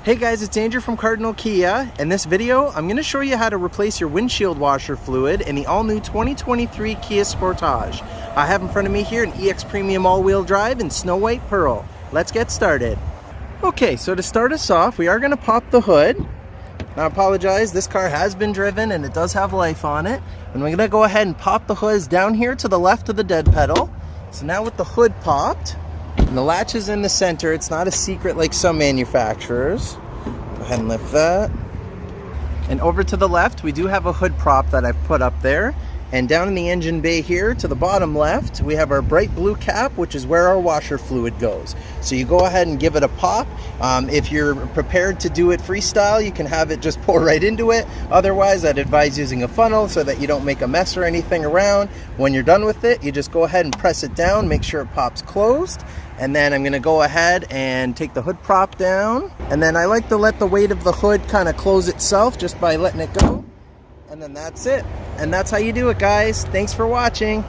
Hey guys, it's Andrew from Cardinal Kia. In this video, I'm going to show you how to replace your windshield washer fluid in the all-new 2023 Kia Sportage. I have in front of me here an EX Premium all-wheel drive in Snow White Pearl. Let's get started. Okay, so to start us off, we are going to pop the hood. Now I apologize, this car has been driven and it does have life on it. And we're going to go ahead and pop the hoods down here to the left of the dead pedal. So now with the hood popped, and the latch is in the center, it's not a secret like some manufacturers. Go ahead and lift that. And over to the left, we do have a hood prop that I've put up there. And down in the engine bay here, to the bottom left, we have our bright blue cap, which is where our washer fluid goes. So you go ahead and give it a pop. If you're prepared to do it freestyle, you can have it just pour right into it. Otherwise, I'd advise using a funnel so that you don't make a mess or anything around. When you're done with it, you just go ahead and press it down, make sure it pops closed. And then I'm going to go ahead and take the hood prop down. And then I like to let the weight of the hood kind of close itself just by letting it go. And then that's it. And that's how you do it, guys. Thanks for watching.